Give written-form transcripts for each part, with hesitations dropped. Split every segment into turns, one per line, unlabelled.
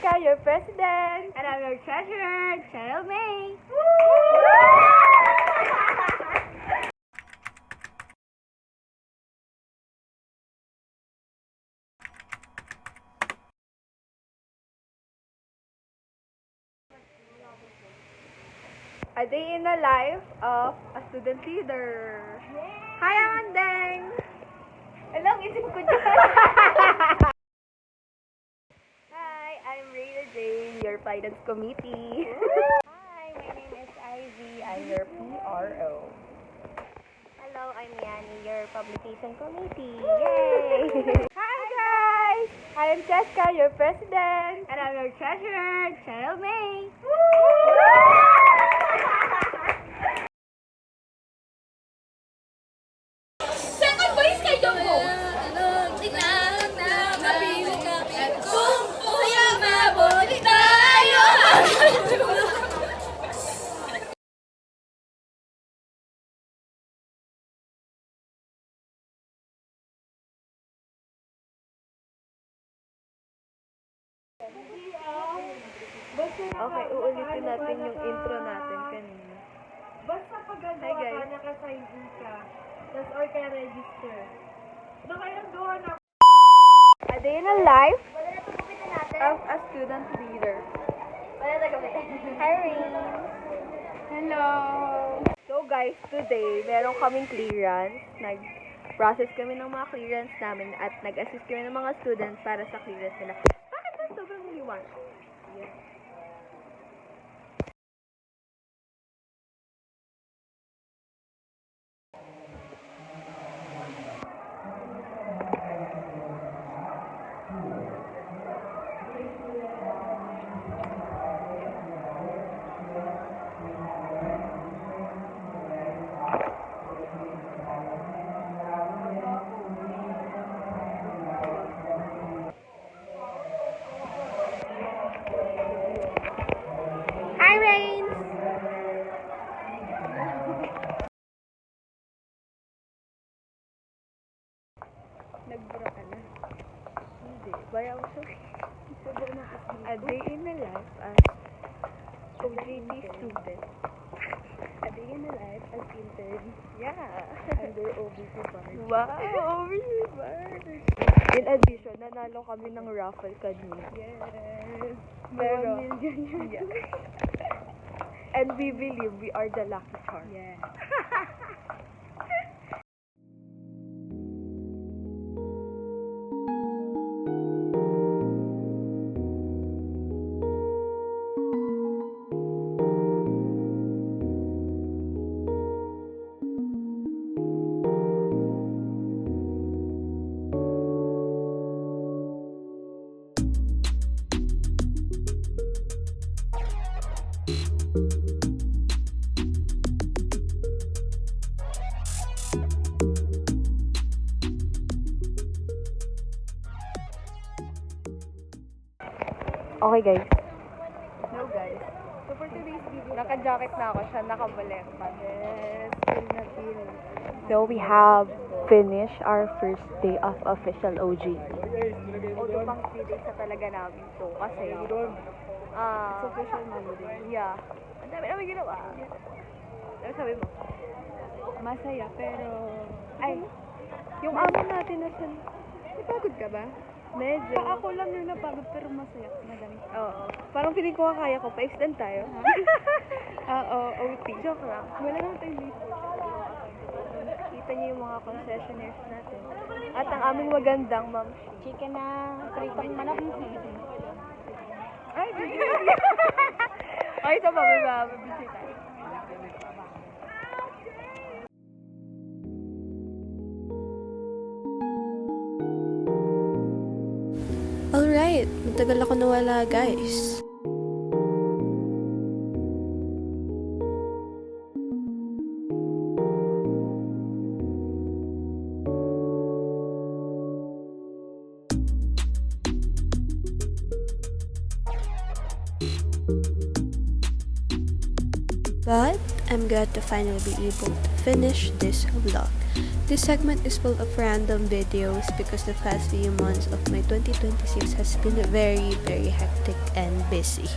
Jessica, your president.
And I'm your treasurer, Cheryl May.
A day in the life of a student leader. Hi, Andeng!
Hello, isip ko dyan. Hi, I'm Rayna Jane, your finance committee.
Hi, my name is Ivy. I'm your PRO. Hello, I'm Yani, your publication committee. Yay!
Hi, guys! I am Jessica, your president.
And I'm your treasurer, Cheryl May.
Second voice kay Jumbo. Tingnan na mapili ka. Kung kuya mabuti tayo.
Okay, uulitin natin yung intro natin kanina.
Basta pag
Hi, guys.
naka-sign in ka, tas or ka register. Na kayang gawa na
A day in the life of a student leader.
Hi, Rain.
Hello! So guys, today, meron kaming clearance. Nag-process kami ng mga clearance namin at nag-assist kami ng mga students para sa clearance nila. Bakit ba sobrang liwan? Yes.
Hi, Rain.
Nag-bra ka na? Hindi. Bayaw siya. A day in the life as OJT student. A day in the life as intern. Yeah.
under OBC part.
Wow! OBC bar! In addition, nanalo kami ng raffle kanina.
Yes!
Pero,
1 million yun.
yeah. And we believe we are the lucky charm.
Yeah.
Okay guys,
No guys. So for today's video,
naka-jacket na ako siya, nakabalekta.
yes, feel na feel.
So we have finished our first day of official OJT. Although pang 3 days na talaga namin to kasi
It's official Monday.
yeah, ang dami namin ginawa. Ano sabi mo?
Masaya pero...
Ay, yung amo natin na siya,
Napagod ka ba?
medyo,
Ako lang yung napagod pero masaya. Madami.
oo, parang feeling ko kaya ko, pa-extend tayo.
Oo, OT.
Joke lang.
Wala naman tayong dito.
Kita niyo yung mga concessionaires natin. At ang aming magandang ma'am.
Chicken na pritong manok.
Ay, busy. Okay, so busy tayo.
Alright, matagal ako nawala guys. But I'm glad to finally be able to finish this vlog. This segment is full of random videos because the past few months of my 2026 has been very, very hectic and busy.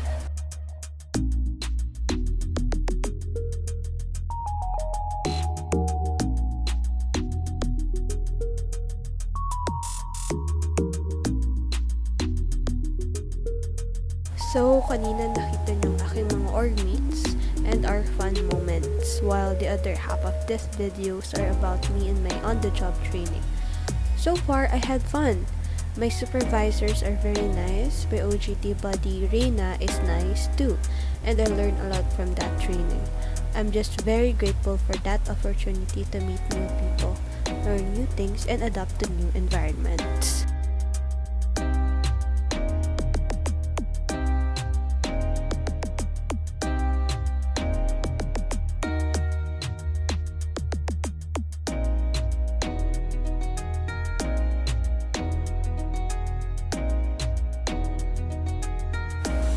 So, kanina nakita niyo ang aking mga orgmates and our fun moments, while the other half of these videos are about me and my on-the-job training. So far, I had fun. My supervisors are very nice. My OJT buddy, Reina, is nice too. And I learned a lot from that training. I'm just very grateful for that opportunity to meet new people, learn new things, and adapt to new environments.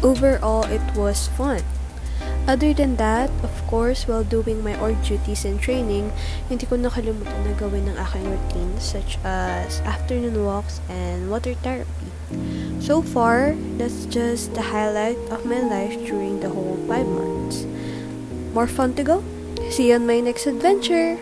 Overall, it was fun. Other than that, of course, while doing my org duties and training, hindi ko nakalimutan na gawin ng aking routines such as afternoon walks and water therapy. So far, that's just the highlight of my life during the whole 5 months. More fun to go? See you on my next adventure!